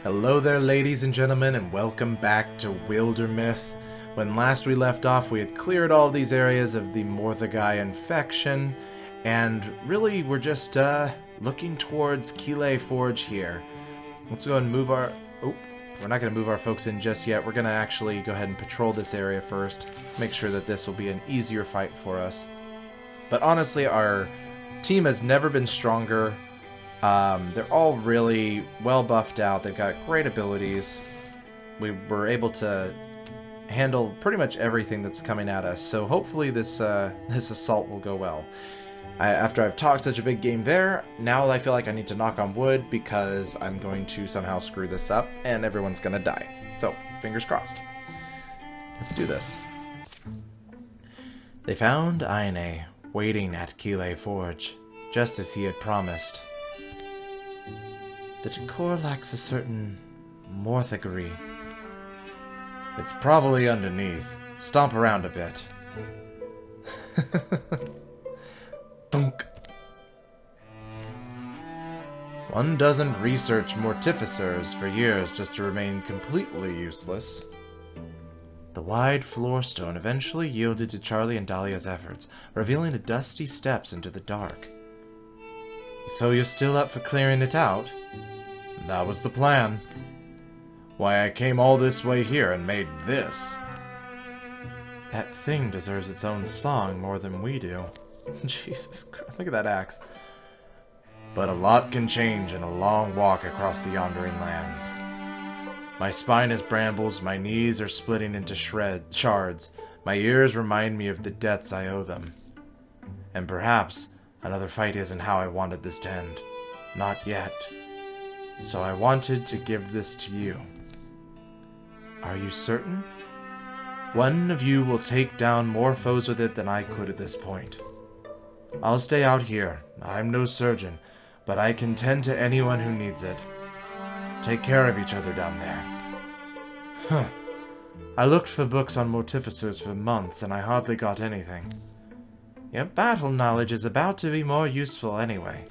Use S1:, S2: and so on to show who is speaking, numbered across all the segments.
S1: Hello there, ladies and gentlemen, and welcome back to Wildermyth. When last we left off, we had cleared all these areas of the Morthagai infection, and really we're just looking towards Kelay Forge here. Let's go ahead and move our... Oh, we're not going to move our folks in just yet. We're going to actually go ahead and patrol this area first, make sure that this will be an easier fight for us. But honestly, our team has never been stronger. They're all really well buffed out. They've got great abilities. We were able to handle pretty much everything that's coming at us. So hopefully this assault will go well. After I've talked such a big game there, now I feel like I need to knock on wood because I'm going to somehow screw this up and everyone's going to die. So, fingers crossed. Let's do this. They found Aine waiting at Kelay Forge, just as he had promised. The decor lacks a certain morthagary. It's probably underneath. Stomp around a bit. Thunk. One doesn't research mortificers for years just to remain completely useless. The wide floor stone eventually yielded to Charlie and Dahlia's efforts, revealing the dusty steps into the dark. So you're still up for clearing it out? That was the plan. Why, I came all this way here and made this. That thing deserves its own song more than we do. Jesus Christ, look at that axe. But a lot can change in a long walk across the yondering lands. My spine is brambles, my knees are splitting into shards, my ears remind me of the debts I owe them. And perhaps another fight isn't how I wanted this to end. Not yet. So I wanted to give this to you. Are you certain? One of you will take down more foes with it than I could at this point. I'll stay out here. I'm no surgeon, but I can tend to anyone who needs it. Take care of each other down there. Huh. I looked for books on mortificers for months, and I hardly got anything. Your battle knowledge is about to be more useful anyway.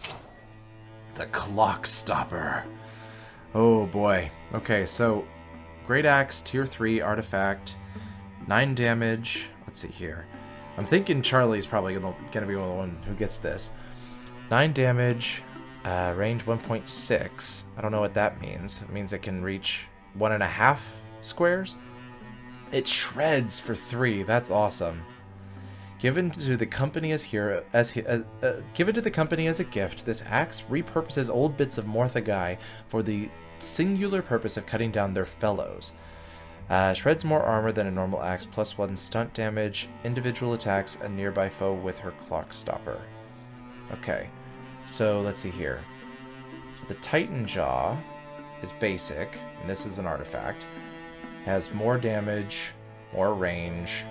S1: The Clock Stopper. Oh boy. Okay, so Great Axe, Tier 3, Artifact, 9 damage. Let's see here. I'm thinking Charlie's probably gonna be the one who gets this. 9 damage, range 1.6. I don't know what that means. It means it can reach 1.5 squares. It shreds for 3. That's awesome. Given to the company as a gift, this axe repurposes old bits of Morthagai for the singular purpose of cutting down their fellows. Shreds more armor than a normal axe, +1 stunt damage, individual attacks a nearby foe with her Clock Stopper. Okay, so let's see here. So the Titan Jaw is basic, and this is an artifact. Has more damage, more range,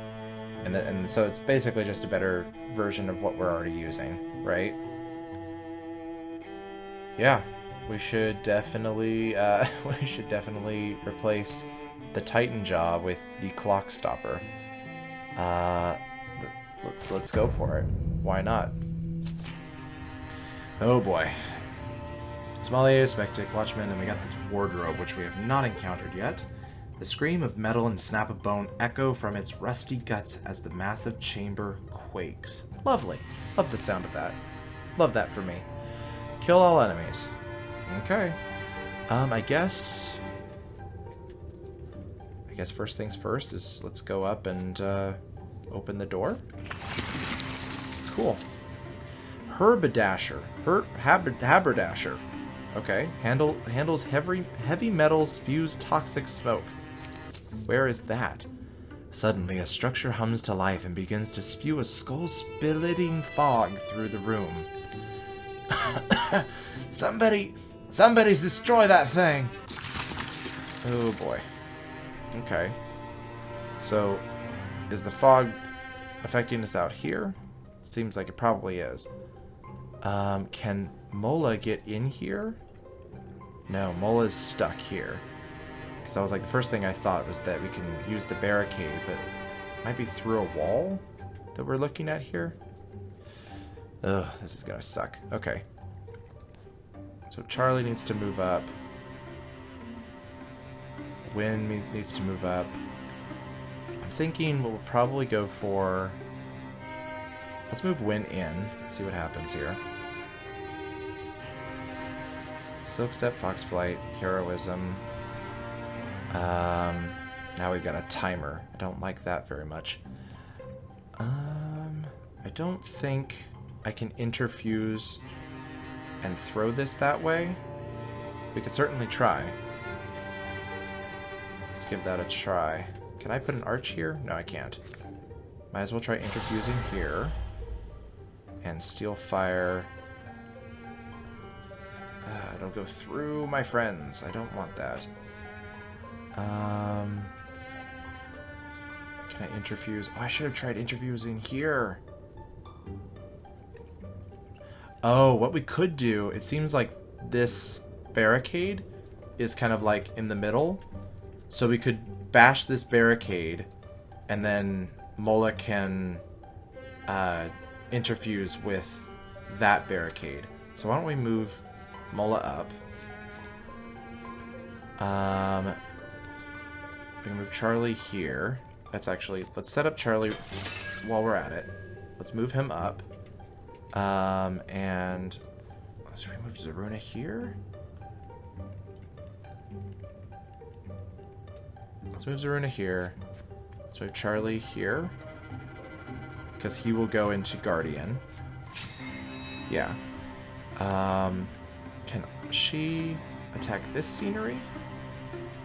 S1: and so it's basically just a better version of what we're already using, right? Yeah, we should definitely replace the Titan Jaw with the Clock Stopper. Let's go for it. Why not? Oh boy. Sommelier, Spectic, Watchman, and we got this wardrobe, which we have not encountered yet. The scream of metal and snap of bone echo from its rusty guts as the massive chamber quakes. Lovely. Love the sound of that. Love that for me. Kill all enemies. Okay. I guess first things first is let's go up and open the door. Cool. Haberdasher. Okay. Handles heavy metal, spews toxic smoke. Where is that? Suddenly, a structure hums to life and begins to spew a skull-splitting fog through the room. Somebody's destroy that thing! Oh boy. Okay. So, is the fog affecting us out here? Seems like it probably is. Can Mola get in here? No, Mola's stuck here. Because I was like, the first thing I thought was that we can use the barricade, but it might be through a wall that we're looking at here. Ugh, this is gonna suck. Okay. So Charlie needs to move up. Win needs to move up. I'm thinking we'll probably go for... Let's move Win in. See what happens here. Silk Step, Fox Flight, Heroism. Now we've got a timer. I don't like that very much. I don't think I can interfuse and throw this that way. We could certainly try. Let's give that a try. Can I put an arch here? No, I can't. Might as well try interfusing here. And Steel Fire. Don't go through, my friends. I don't want that. Can I interfuse? Oh, I should have tried interfusing here. Oh, what we could do, it seems like this barricade is kind of like in the middle. So we could bash this barricade, and then Mola can interfuse with that barricade. So why don't we move Mola up? We can move Charlie here. That's actually... Let's set up Charlie while we're at it. Let's move him up. And... Should we move Zaruna here? Let's move Zaruna here. Let's move Charlie here. Because he will go into Guardian. Yeah. Can she attack this scenery?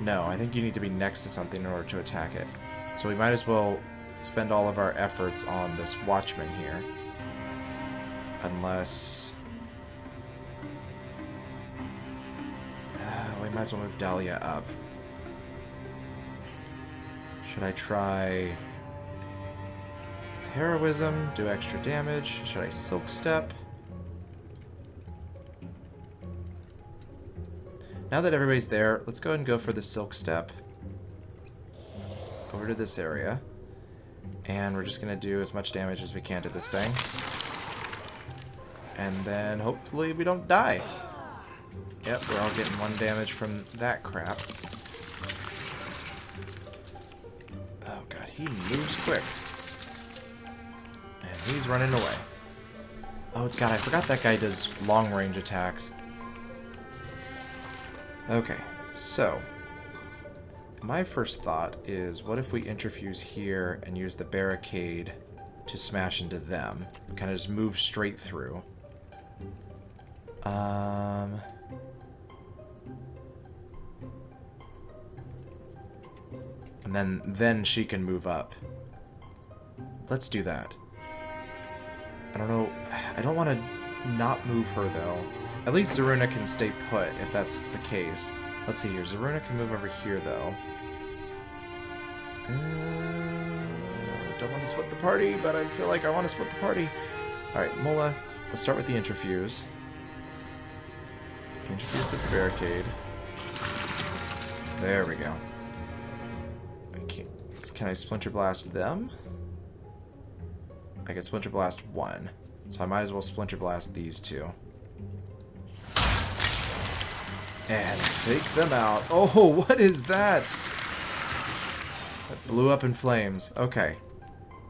S1: No, I think you need to be next to something in order to attack it. So we might as well spend all of our efforts on this Watchman here. Unless... we might as well move Dahlia up. Should I try... Heroism, do extra damage? Should I Silk Step? Now that everybody's there, let's go ahead and go for the Silk Step. Over to this area. And we're just going to do as much damage as we can to this thing. And then hopefully we don't die. Yep, we're all getting 1 damage from that crap. Oh god, he moves quick. And he's running away. Oh god, I forgot that guy does long range attacks. Okay, so my first thought is, what if we interfuse here and use the barricade to smash into them? Kind of just move straight through. And then she can move up. Let's do that. I don't know. I don't want to not move her, though. At least Zaruna can stay put, if that's the case. Let's see here. Zaruna can move over here, though. Don't want to split the party, but I feel like I want to split the party. Alright, Mola, let's start with the interfuse. Interfuse with the barricade. There we go. Can I Splinter Blast them? I can Splinter Blast one. So I might as well Splinter Blast these two. And take them out. Oh, what is that? That blew up in flames. Okay.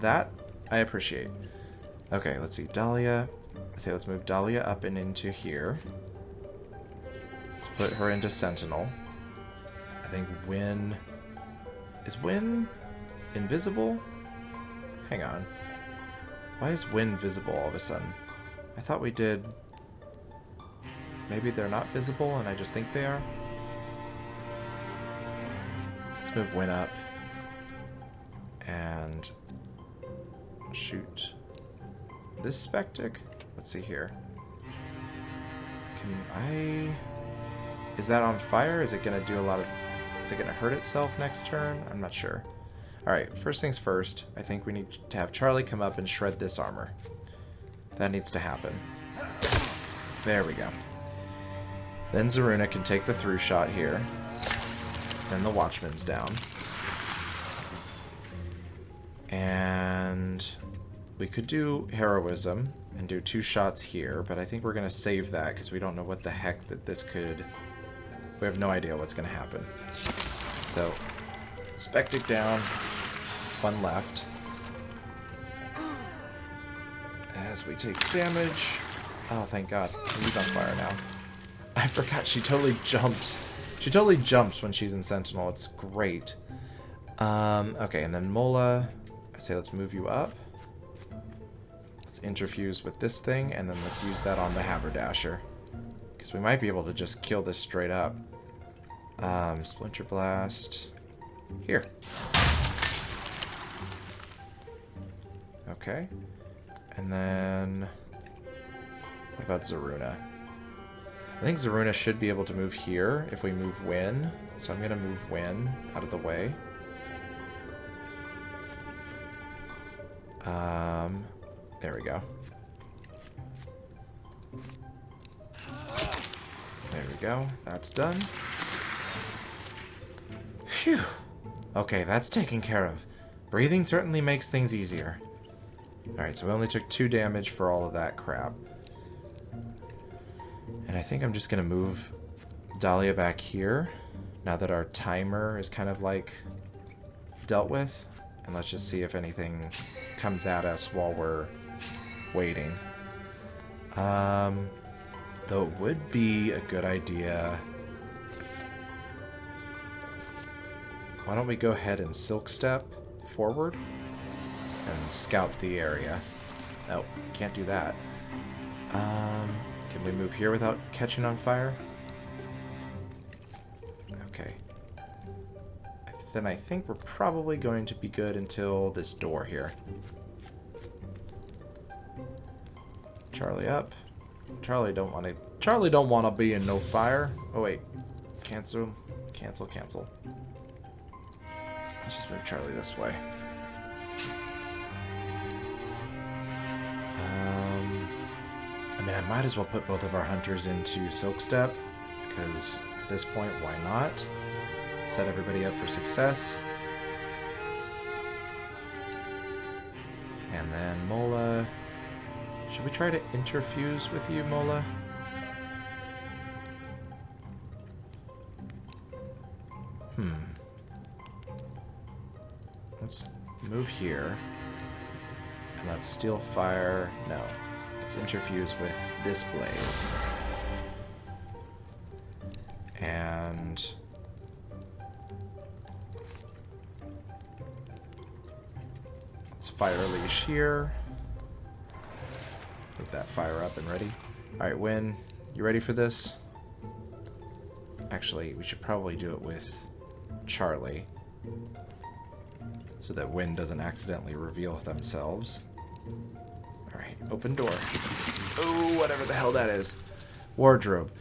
S1: That I appreciate. Okay, let's see. Dahlia. Let's move Dahlia up and into here. Let's put her into Sentinel. I think Win... Is Win invisible? Hang on. Why is Win visible all of a sudden? I thought we did... Maybe they're not visible and I just think they are? Let's move Win up. And... shoot. This Spectic? Let's see here. Can I... Is that on fire? Is it going to do a lot of... Is it going to hurt itself next turn? I'm not sure. Alright, first things first. I think we need to have Charlie come up and shred this armor. That needs to happen. There we go. Then Zaruna can take the through shot here. Then the Watchman's down. And we could do Heroism and do 2 shots here, but I think we're going to save that because we don't know what the heck that this could... We have no idea what's going to happen. So So, Spectic down. One left. As we take damage. Oh, thank God. He's on fire now. I forgot she totally jumps. She totally jumps when she's in Sentinel. It's great. Okay, and then Mola. I say let's move you up. Let's interfuse with this thing, and then let's use that on the Haberdasher. Because we might be able to just kill this straight up. Splinter Blast. Here. Okay. And then... what about Zaruna? I think Zaruna should be able to move here if we move Wynn. So I'm going to move Wynn out of the way. There we go. There we go. That's done. Phew. Okay, that's taken care of. Breathing certainly makes things easier. Alright, so we only took 2 damage for all of that crap. And I think I'm just going to move Dahlia back here, now that our timer is kind of like dealt with. And let's just see if anything comes at us while we're waiting. Though it would be a good idea. Why don't we go ahead and Silk Step forward and scout the area. Oh, can't do that. Can we move here without catching on fire? Okay. Then I think we're probably going to be good until this door here. Charlie up. Charlie don't want to be in no fire. Oh wait. Cancel. Cancel, cancel. Let's just move Charlie this way. I mean, I might as well put both of our hunters into Silk Step, because at this point, why not? Set everybody up for success. And then Mola. Should we try to interfuse with you, Mola? Let's move here. And let's steal fire. No. Let's interfuse with this blaze. And let's fire leash here. Get that fire up and ready. Alright, Wynn, you ready for this? Actually, we should probably do it with Charlie, so that Wynn doesn't accidentally reveal themselves. Alright, open door. Oh, whatever the hell that is. Wardrobe.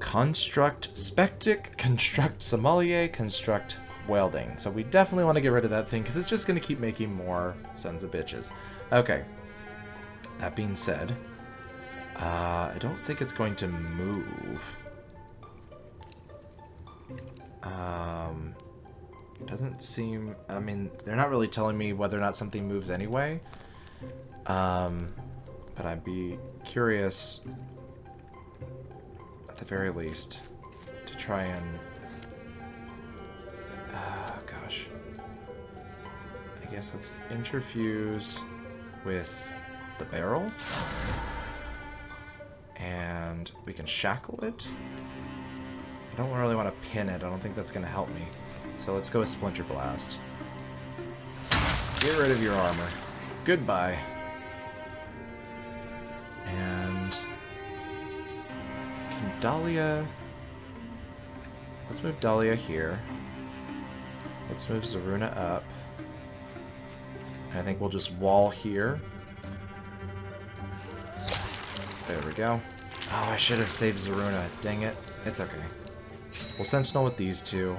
S1: Construct Spectic, construct Sommelier, construct Welding. So we definitely want to get rid of that thing, because it's just going to keep making more sons of bitches. Okay. That being said, I don't think it's going to move. Doesn't seem... I mean, they're not really telling me whether or not something moves anyway. But I'd be curious, at the very least, to try and... gosh. I guess let's interfuse with the barrel. And we can shackle it. I don't really want to pin it. I don't think that's going to help me. So let's go with Splinter Blast. Get rid of your armor. Goodbye. And can Dahlia... Let's move Dahlia here. Let's move Zaruna up. And I think we'll just wall here. There we go. Oh, I should have saved Zaruna. Dang it. It's okay. We'll Sentinel with these two.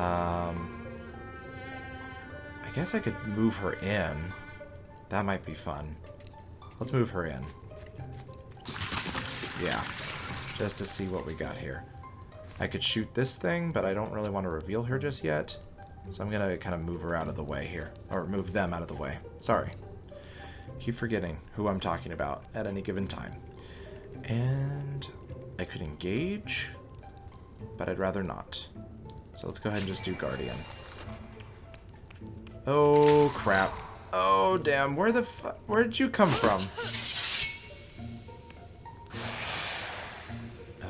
S1: I guess I could move her in. That might be fun. Let's move her in. Yeah. Just to see what we got here. I could shoot this thing, but I don't really want to reveal her just yet. So I'm going to kind of move her out of the way here. Or move them out of the way. Sorry. Keep forgetting who I'm talking about at any given time. And I could engage, but I'd rather not. So let's go ahead and just do Guardian. Oh, crap. Oh, damn. Where did you come from?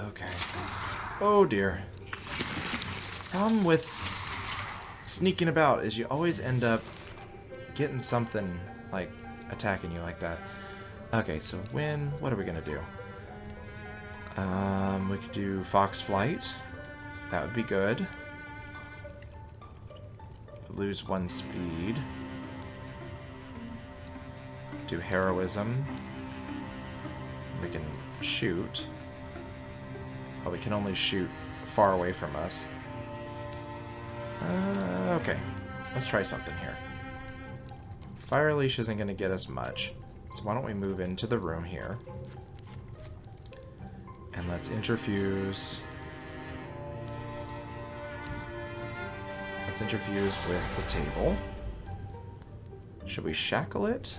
S1: Okay. Oh, dear. Problem with sneaking about is you always end up getting something, like, attacking you like that. Okay, so what are we gonna do? We could do Fox Flight. That would be good. Lose 1 speed. Do Heroism. We can shoot. Oh, we can only shoot far away from us. Okay. Let's try something here. Fire Leash isn't going to get us much. So why don't we move into the room here. And let's interfuse. Let's interfuse with the table. Should we shackle it?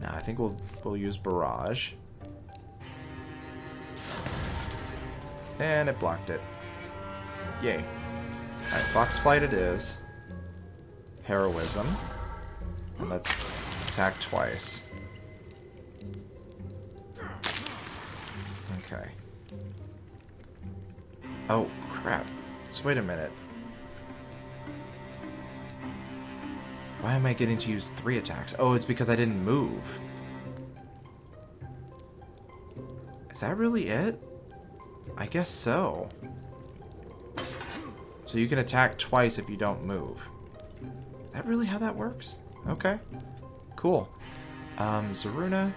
S1: No, I think we'll use Barrage. And it blocked it. Yay. Alright, Fox Flight it is. Heroism. And let's attack twice. Okay. Oh, crap. So wait a minute. Why am I getting to use 3 attacks? Oh, it's because I didn't move. Is that really it? I guess so. So you can attack twice if you don't move. Is that really how that works? Okay. Cool. Zaruna,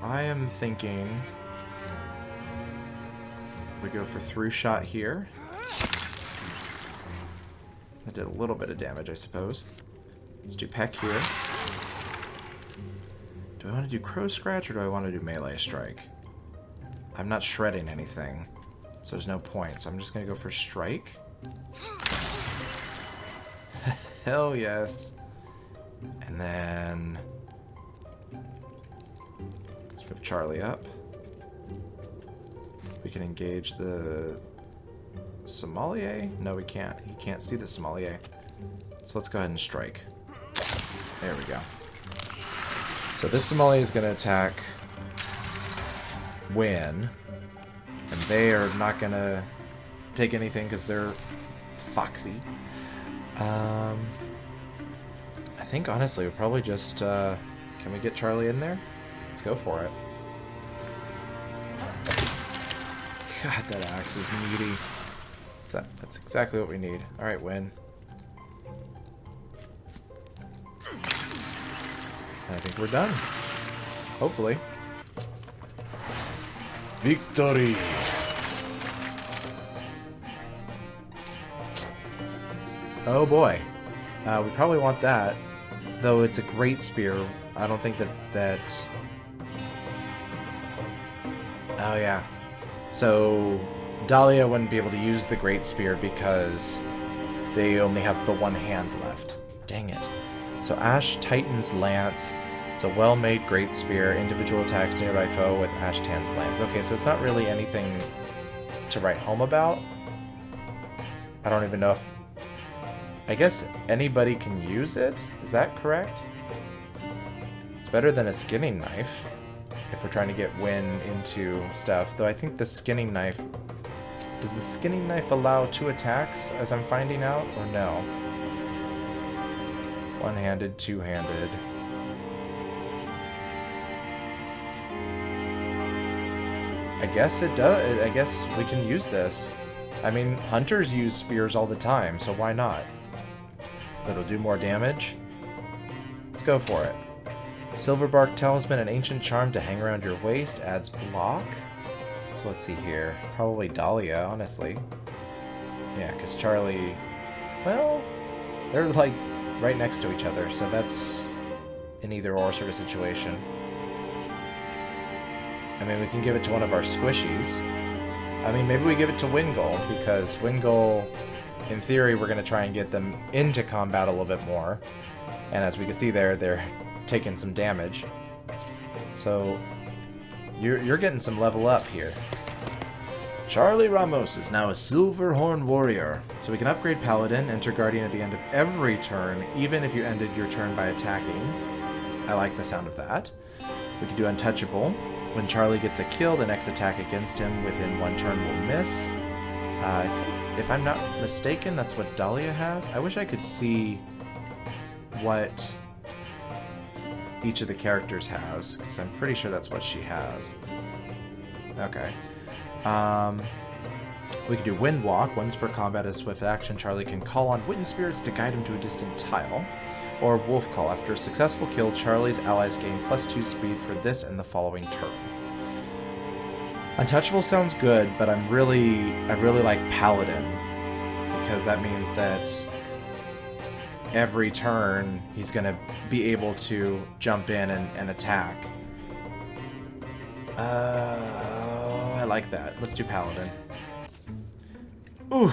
S1: I am thinking we go for Through Shot here. That did a little bit of damage, I suppose. Let's do Peck here. Do I want to do Crow Scratch or do I want to do Melee Strike? I'm not shredding anything, so there's no point. So I'm just going to go for Strike. Hell yes. And then let's move Charlie up. We can engage the Sommelier? No, we can't. He can't see the Sommelier. So let's go ahead and strike. There we go. So this Sommelier is going to attack Win. And they are not going to take anything because they're foxy. I think, honestly, we'll probably just... can we get Charlie in there? Let's go for it. God, that axe is meaty. That's exactly what we need. Alright, Win. I think we're done. Hopefully. Victory! Oh boy. We probably want that. Though it's a great spear. I don't think that... Oh yeah. So Dahlia wouldn't be able to use the Great Spear because they only have the one hand left. Dang it. So Ash Titan's Lance. It's a well-made Great Spear. Individual attacks nearby foe with Ash Tan's Lance. Okay, so it's not really anything to write home about. I don't even know if... I guess anybody can use it? Is that correct? It's better than a skinning knife. If we're trying to get Win into stuff. Though I think the skinning knife... Does the skinning knife allow 2 attacks, as I'm finding out, or no? One-handed, two-handed. I guess it does. I guess we can use this. I mean, hunters use spears all the time, so why not? So it'll do more damage. Let's go for it. Silverbark Talisman, an ancient charm to hang around your waist, adds block. So let's see here. Probably Dahlia, honestly. Yeah, because Charlie... Well, they're like right next to each other, so that's an either-or sort of situation. I mean, we can give it to one of our squishies. I mean, maybe we give it to Wingull, because Wingull, in theory, we're going to try and get them into combat a little bit more. And as we can see there, they're taking some damage. So, you're getting some level up here. Charlie Ramos is now a Silverhorn Warrior, so we can upgrade Paladin, enter Guardian at the end of every turn, even if you ended your turn by attacking. I like the sound of that. We can do Untouchable. When Charlie gets a kill, the next attack against him within one turn will miss. I think, if I'm not mistaken, that's what Dahlia has. I wish I could see what each of the characters has, because I'm pretty sure that's what she has. Okay. We can do Wind Walk. Once per combat as swift action, Charlie can call on wind spirits to guide him to a distant tile. Or Wolf Call. After a successful kill, Charlie's allies gain +2 speed for this and the following turn. Untouchable sounds good, but I really like Paladin, because that means that every turn he's gonna be able to jump in and attack. I like that. Let's do Paladin. Ooh.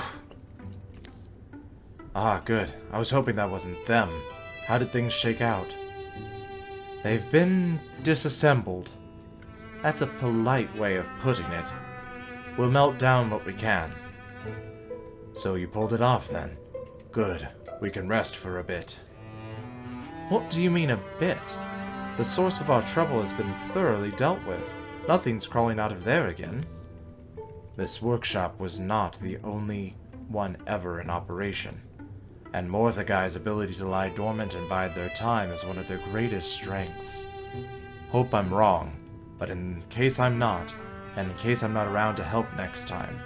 S1: Ah, good. I was hoping that wasn't them. How did things shake out? They've been disassembled. That's a polite way of putting it. We'll melt down what we can. So you pulled it off, then? Good. We can rest for a bit. What do you mean, a bit? The source of our trouble has been thoroughly dealt with. Nothing's crawling out of there again. This workshop was not the only one ever in operation. And Morthagai's ability to lie dormant and bide their time is one of their greatest strengths. Hope I'm wrong, but in case I'm not, and in case I'm not around to help next time.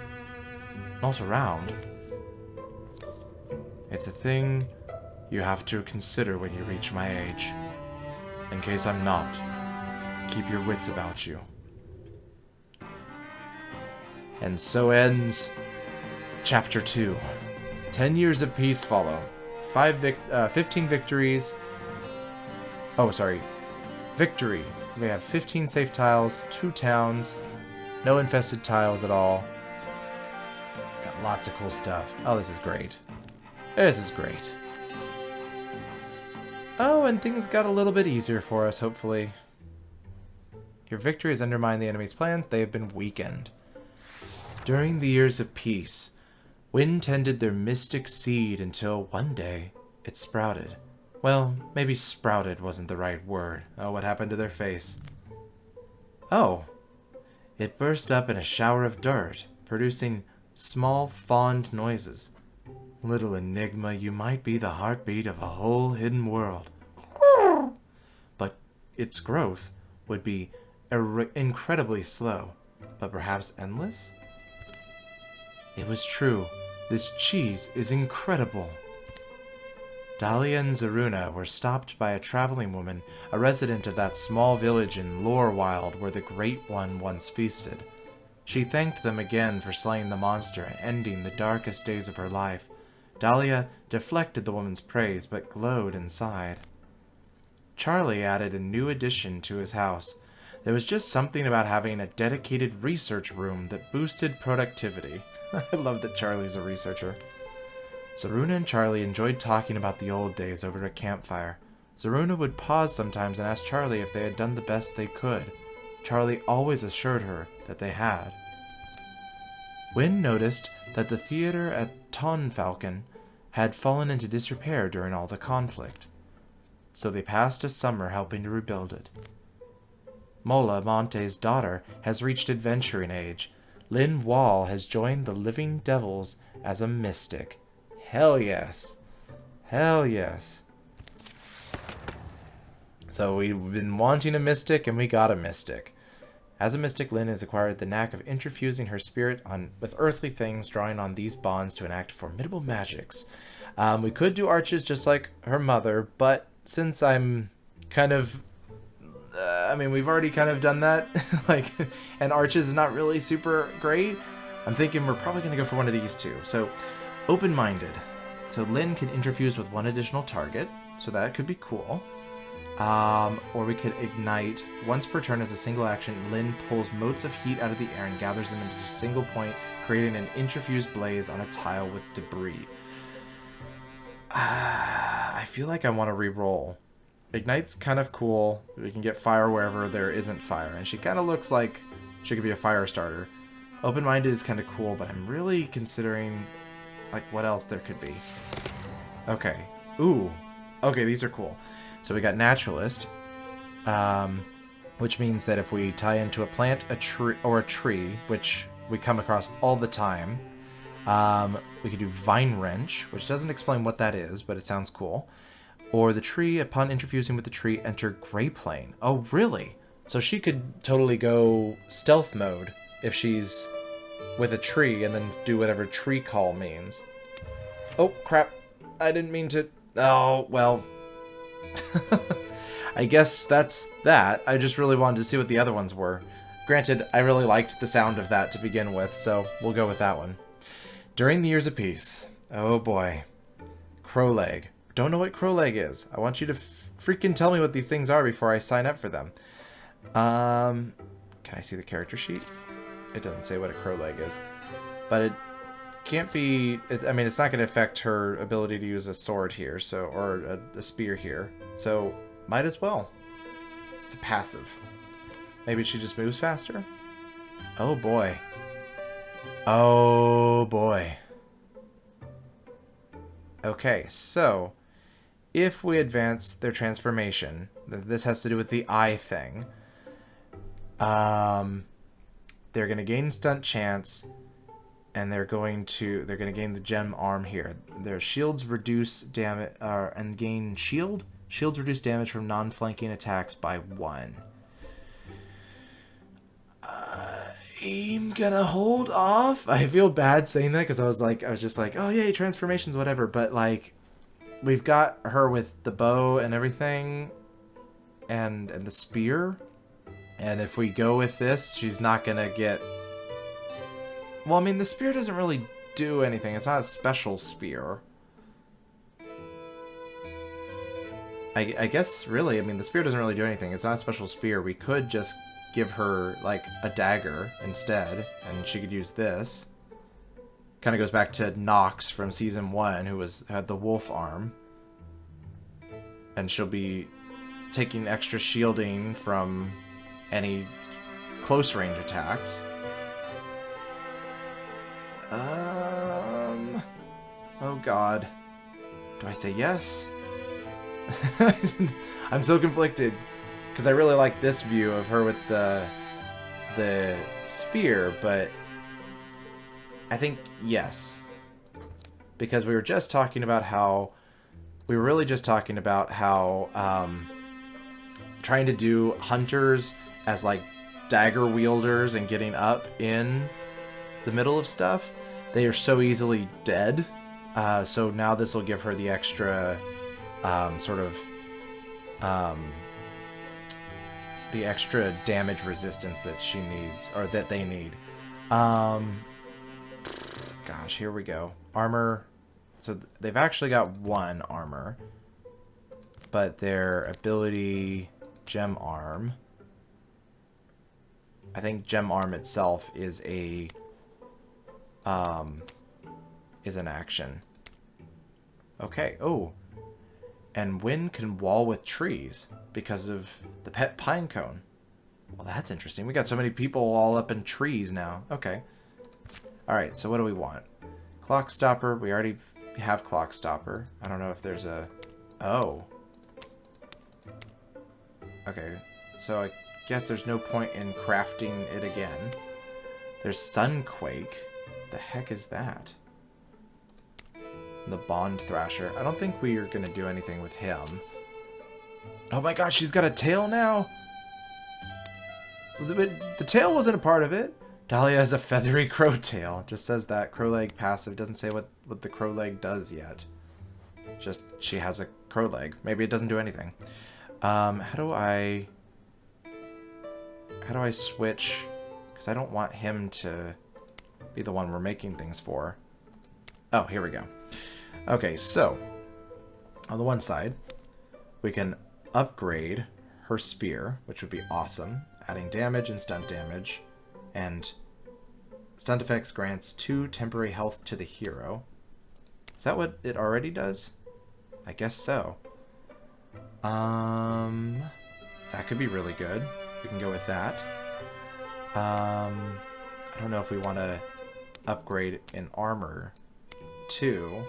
S1: Not around? It's a thing you have to consider when you reach my age. In case I'm not, keep your wits about you. And so ends Chapter 2. 10 years of peace follow. 15 victories. Oh, sorry. Victory. We have 15 safe tiles, 2 towns, no infested tiles at all. Got lots of cool stuff. Oh, this is great. This is great. Oh, and things got a little bit easier for us, hopefully. Your victory has undermined the enemy's plans. They have been weakened. During the years of peace, Wind tended their mystic seed until one day it sprouted. Well, maybe sprouted wasn't the right word. Oh, what happened to their face? Oh, it burst up in a shower of dirt, producing small, fond noises. Little enigma, you might be the heartbeat of a whole hidden world. But its growth would be incredibly slow, but perhaps endless? It was true. This cheese is incredible. Dahlia and Zaruna were stopped by a traveling woman, a resident of that small village in Lorewild where the Great One once feasted. She thanked them again for slaying the monster and ending the darkest days of her life. Dahlia deflected the woman's praise, but glowed inside. Charlie added a new addition to his house. There was just something about having a dedicated research room that boosted productivity. I love that Charlie's a researcher. Zaruna and Charlie enjoyed talking about the old days over a campfire. Zaruna would pause sometimes and ask Charlie if they had done the best they could. Charlie always assured her that they had. Wynne noticed that the theater at Tonfalcon had fallen into disrepair during all the conflict, so they passed a summer helping to rebuild it. Mola, Monte's daughter, has reached adventuring age. Lynn Wall has joined the Living Devils as a mystic. Hell yes. Hell yes. So we've been wanting a mystic, and we got a mystic. As a mystic, Lynn has acquired the knack of interfusing her spirit with earthly things, drawing on these bonds to enact formidable magics. We could do arches just like her mother, but since I'm kind of... we've already kind of done that, and arches is not really super great. I'm thinking we're probably going to go for one of these two. So, open-minded. So Lynn can interfuse with one additional target, so that could be cool. Or we could ignite. Once per turn as a single action, Lynn pulls motes of heat out of the air and gathers them into a single point, creating an interfused blaze on a tile with debris. I feel like I want to re-roll. Ignite's kind of cool. We can get fire wherever there isn't fire, and she kind of looks like she could be a fire starter. Open-minded is kind of cool, but I'm really considering, like, what else there could be. Okay. Ooh. Okay, these are cool. So we got naturalist, which means that if we tie into a plant, a tree, which we come across all the time, we could do vine wrench, which doesn't explain what that is, but it sounds cool. Or the tree, upon interfusing with the tree, enter gray plane. Oh, really? So she could totally go stealth mode if she's with a tree and then do whatever tree call means. Oh, crap. I didn't mean to... Oh, well. I guess that's that. I just really wanted to see what the other ones were. Granted, I really liked the sound of that to begin with, so we'll go with that one. During the Years of Peace. Oh, boy. Crowleg. Don't know what Crowleg is. I want you to freaking tell me what these things are before I sign up for them. Can I see the character sheet? It doesn't say what a Crowleg is. But it can't be... I mean, it's not going to affect her ability to use a sword here, so or a spear here. So, might as well. It's a passive. Maybe she just moves faster? Oh, boy. Oh, boy. Okay, so... if we advance their transformation, this has to do with the eye thing. They're going to gain stunt chance, and they're going to gain the gem arm here. Their shields reduce damage, and gain shield. Shields reduce damage from non-flanking attacks by 1. I'm gonna hold off. I feel bad saying that because I was just like, oh yay, transformations, whatever. But like, we've got her with the bow and everything, and the spear. And if we go with this, she's not gonna get... Well, I mean, the spear doesn't really do anything. It's not a special spear. I guess, really, I mean, the spear doesn't really do anything. It's not a special spear. We could just give her, like, a dagger instead, and she could use this. Kind of goes back to Nox from Season 1, who had the wolf arm. And she'll be taking extra shielding from any close range attacks. Oh god. Do I say yes? I'm so conflicted. Because I really like this view of her with the spear, but I think yes. Because we were just talking about how... We were really just talking about how trying to do hunters as like dagger wielders and getting up in the middle of stuff, they are so easily dead. So now this will give her the extra the extra damage resistance that she needs, or that they need. Gosh, here we go. Armor. So they've actually got 1 armor, but their ability gem arm. I think gem arm itself is an action. Okay. Oh. And wind can wall with trees because of the pet pine cone. Well, that's interesting. We got so many people all up in trees now. Okay. Alright, so what do we want? Clock stopper. We already have clock stopper. I don't know if there's a... Oh. Okay. So I guess there's no point in crafting it again. There's Sunquake. The heck is that? The Bond Thrasher. I don't think we are going to do anything with him. Oh my gosh, she's got a tail now? The tail wasn't a part of it. Dahlia has a feathery crow tail. Just says that. Crow leg passive. Doesn't say what the crow leg does yet. Just, she has a crow leg. Maybe it doesn't do anything. How do I switch? Because I don't want him to be the one we're making things for. Oh, here we go. Okay, so on the one side, we can upgrade her spear, which would be awesome, adding damage and stunt damage, and stunt effects grants 2 temporary health to the hero. Is that what it already does? I guess so. That could be really good. We can go with that. I don't know if we want to upgrade in armor too.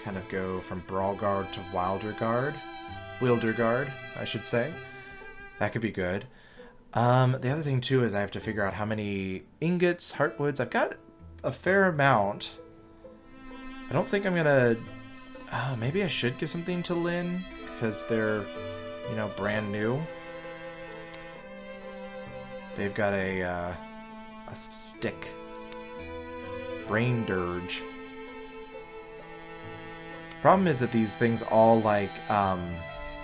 S1: Kind of go from Brawl Guard to Wilder Guard, I should say. That could be good. The other thing too is I have to figure out how many ingots, heartwoods. I've got a fair amount. I don't think I'm gonna. Maybe I should give something to Lynn because they're, you know, brand new. They've got a stick. Brain Dirge. Problem is that these things all like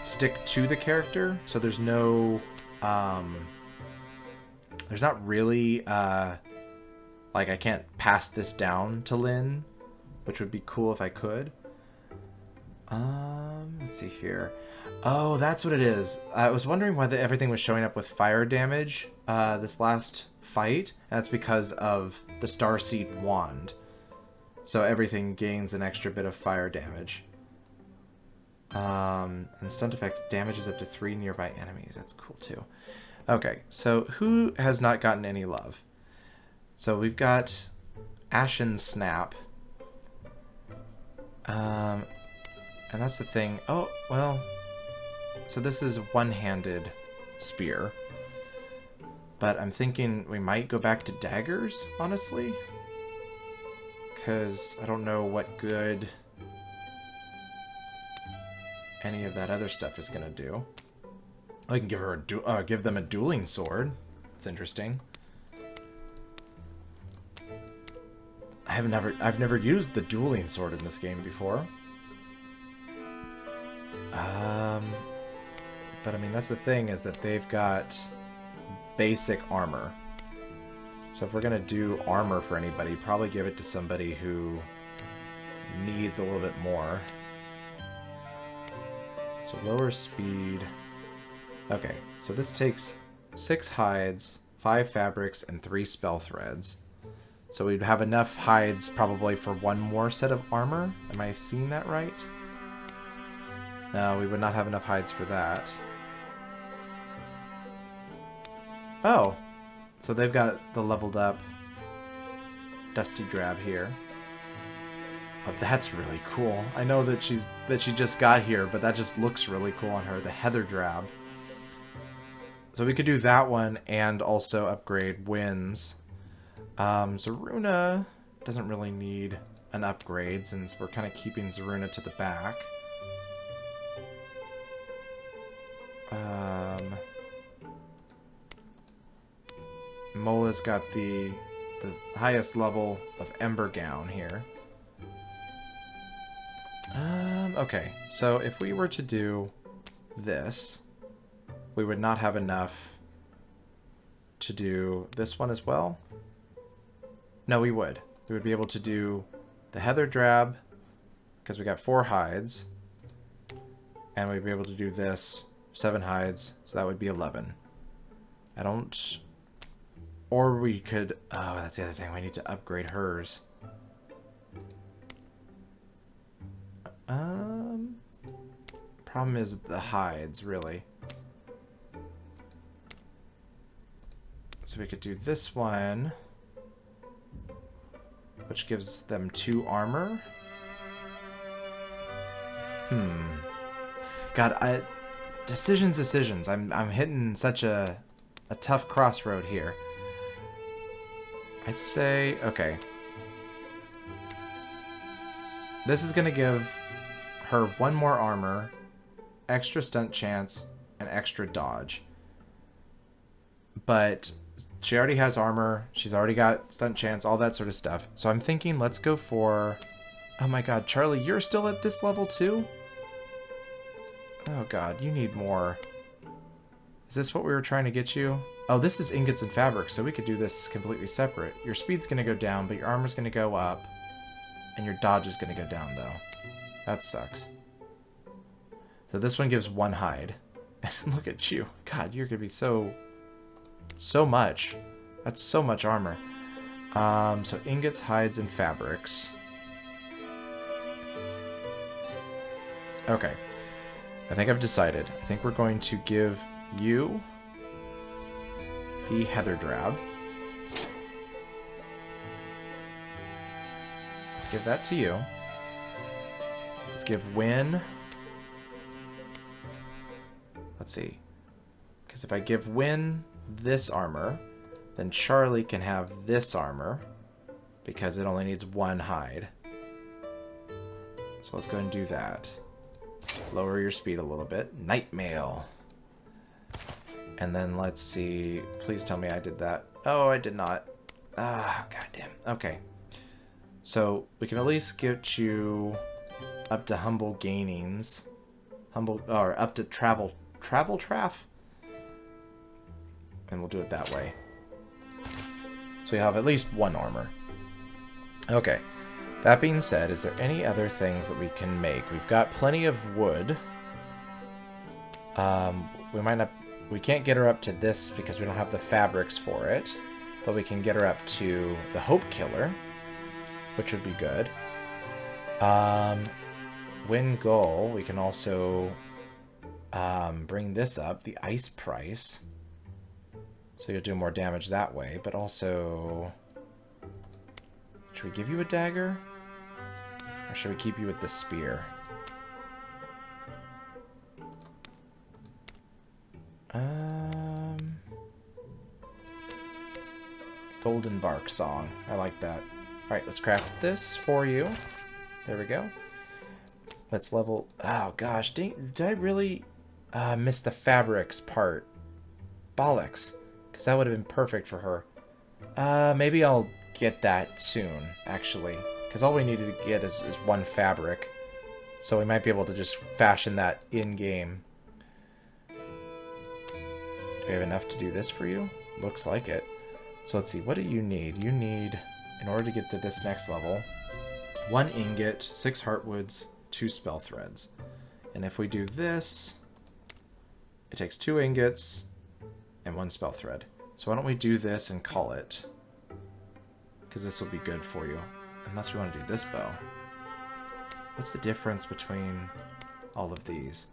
S1: stick to the character, so there's no there's not really like I can't pass this down to Lynn, which would be cool if I could. Let's see here. Oh, that's what it is. I was wondering why everything was showing up with fire damage this last fight. That's because of the Starseed wand. So everything gains an extra bit of fire damage. And stunt effects damages up to 3 nearby enemies. That's cool too. Okay, so who has not gotten any love? So we've got Ashen Snap. And that's the thing. Oh, well. So this is one-handed spear. But I'm thinking we might go back to daggers, honestly. Because I don't know what good any of that other stuff is going to do. I can give her give them a dueling sword. It's interesting. I've never used the dueling sword in this game before. But I mean, that's the thing, is that they've got basic armor. So if we're gonna do armor for anybody, probably give it to somebody who needs a little bit more. So lower speed. Okay, so this takes 6 hides, 5 fabrics, and 3 spell threads. So we'd have enough hides probably for 1 more set of armor. Am I seeing that right? No, we would not have enough hides for that. Oh, so they've got the leveled up Dusty Drab here. Oh, that's really cool. I know that she just got here, but that just looks really cool on her. The Heather Drab. So we could do that one and also upgrade Winds. Zaruna doesn't really need an upgrade since we're kind of keeping Zaruna to the back. Mola's got the highest level of Ember Gown here. Okay, so if we were to do this, we would not have enough to do this one as well. No, we would. We would be able to do the Heather Drab, because we got 4 hides. And we'd be able to do this, 7 hides, so that would be 11. I don't... Or we could... Oh, that's the other thing. We need to upgrade hers. Problem is the hides, really. So we could do this one, which gives them 2 armor. God, decisions. I'm hitting such a tough crossroad here. I'd say, okay. This is gonna give her 1 more armor, extra stunt chance, and extra dodge. But she already has armor, she's already got stunt chance, all that sort of stuff. So I'm thinking let's go for... Oh my god, Charlie, you're still at this level too? Oh god, you need more. Is this what we were trying to get you? Oh, this is ingots and fabrics, so we could do this completely separate. Your speed's gonna go down, but your armor's gonna go up. And your dodge is gonna go down, though. That sucks. So this one gives 1 hide. And look at you. God, you're gonna be so much. That's so much armor. So ingots, hides, and fabrics. Okay. I think I've decided. I think we're going to give you the Heather Drab. Let's give that to you. Let's give Wynn... Let's see. Because if I give Wynn this armor, then Charlie can have this armor. Because it only needs one hide. So let's go and do that. Lower your speed a little bit. Night Mail. And then let's see. Please tell me I did that. Oh, I did not. Ah, goddamn. Okay. So we can at least get you up to humble gainings. Or up to travel traff. And we'll do it that way. So you have at least one armor. Okay. That being said, is there any other things that we can make? We've got plenty of wood. We can't get her up to this because we don't have the fabrics for it. But we can get her up to the Hope Killer, which would be good. Win Goal, we can also bring this up, the Ice Price. So you'll do more damage that way, but also... Should we give you a dagger? Or should we keep you with the spear? Golden Bark Song. I like that. Alright, let's craft this for you. There we go. Let's level... Oh, gosh. Did I really miss the fabrics part? Bollocks. Because that would have been perfect for her. Maybe I'll get that soon, actually. Because all we needed to get is one fabric. So we might be able to just fashion that in-game. Do we have enough to do this for you? Looks like it. So let's see, what do you need? You need, in order to get to this next level, 1 ingot, 6 heartwoods, 2 spell threads. And if we do this, it takes 2 ingots and 1 spell thread. So why don't we do this and call it? Because this will be good for you. Unless we want to do this bow. What's the difference between all of these?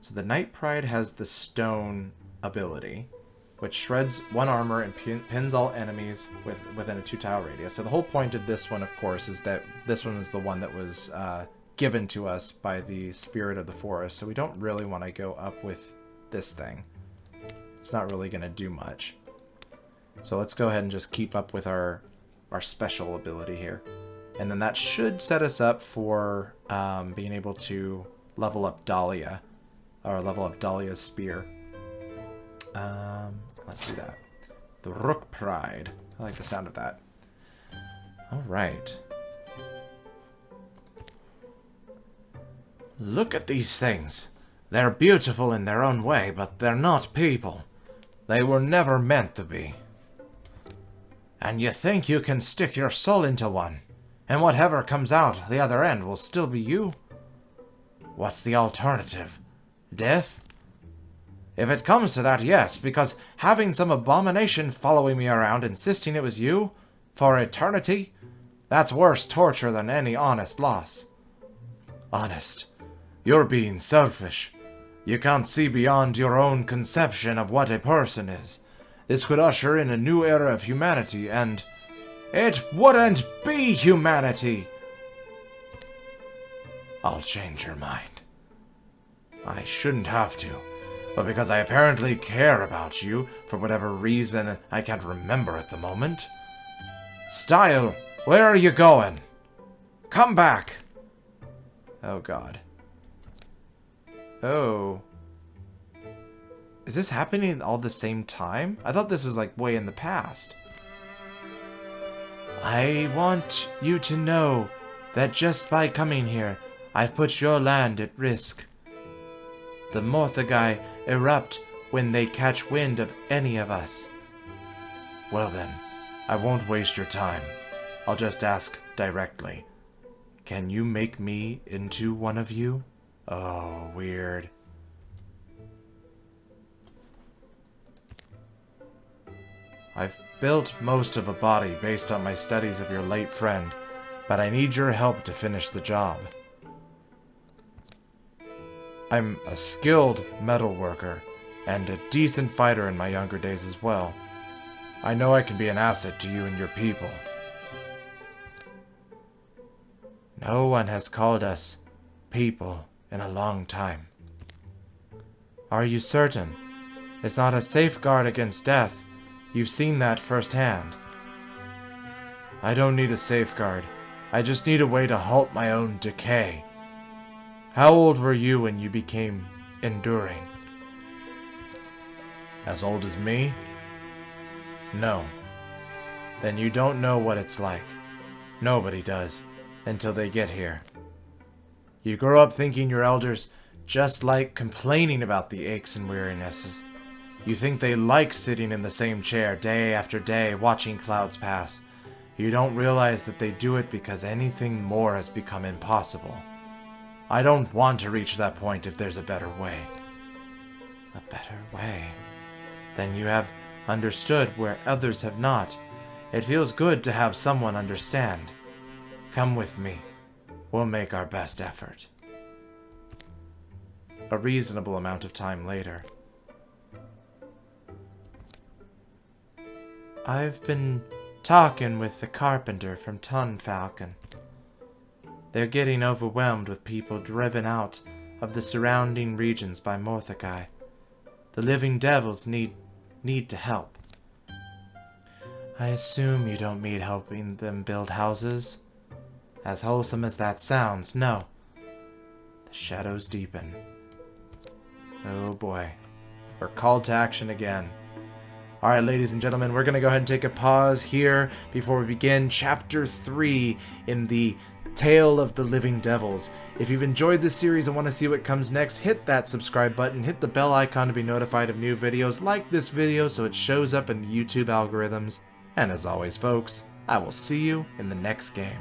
S1: So the Night Pride has the stone ability, which shreds 1 armor and pins all enemies within a 2-tile radius. So the whole point of this one, of course, is that this one is the one that was given to us by the Spirit of the Forest. So we don't really want to go up with this thing. It's not really going to do much. So let's go ahead and just keep up with our special ability here. And then that should set us up for being able to level up Dahlia. Or level up Dahlia's spear. Let's do that. The Rook Pride. I like the sound of that. Alright. Look at these things. They're beautiful in their own way, but they're not people. They were never meant to be. And you think you can stick your soul into one, and whatever comes out the other end will still be you? What's the alternative? Death? If it comes to that, yes, because having some abomination following me around insisting it was you, for eternity, that's worse torture than any honest loss. Honest. You're being selfish. You can't see beyond your own conception of what a person is. This could usher in a new era of humanity, and it wouldn't be humanity! I'll change your mind. I shouldn't have to, but because I apparently care about you, for whatever reason I can't remember at the moment. Style, where are you going? Come back! Oh god. Oh. Is this happening all the same time? I thought this was like way in the past. I want you to know that just by coming here, I've put your land at risk. The Morthagai erupt when they catch wind of any of us. Well then, I won't waste your time. I'll just ask directly. Can you make me into one of you? Oh, weird. I've built most of a body based on my studies of your late friend, but I need your help to finish the job. I'm a skilled metal worker, and a decent fighter in my younger days as well, I know I can be an asset to you and your people. No one has called us people in a long time. Are you certain? It's not a safeguard against death. You've seen that firsthand. I don't need a safeguard. I just need a way to halt my own decay. How old were you when you became enduring? As old as me? No. Then you don't know what it's like. Nobody does, until they get here. You grow up thinking your elders just like complaining about the aches and wearinesses. You think they like sitting in the same chair day after day, watching clouds pass. You don't realize that they do it because anything more has become impossible. I don't want to reach that point if there's a better way. A better way? Then you have understood where others have not. It feels good to have someone understand. Come with me. We'll make our best effort. A reasonable amount of time later. I've been talking with the carpenter from Tunfalcon. They're getting overwhelmed with people driven out of the surrounding regions by Morthakai. The living devils need to help. I assume you don't mean helping them build houses? As wholesome as that sounds, no. The shadows deepen. Oh boy. We're called to action again. Alright, ladies and gentlemen, we're going to go ahead and take a pause here before we begin Chapter 3 in the Tale of the Living Devils. If you've enjoyed this series and want to see what comes next, hit that subscribe button, hit the bell icon to be notified of new videos, like this video so it shows up in the YouTube algorithms. And as always, folks, I will see you in the next game.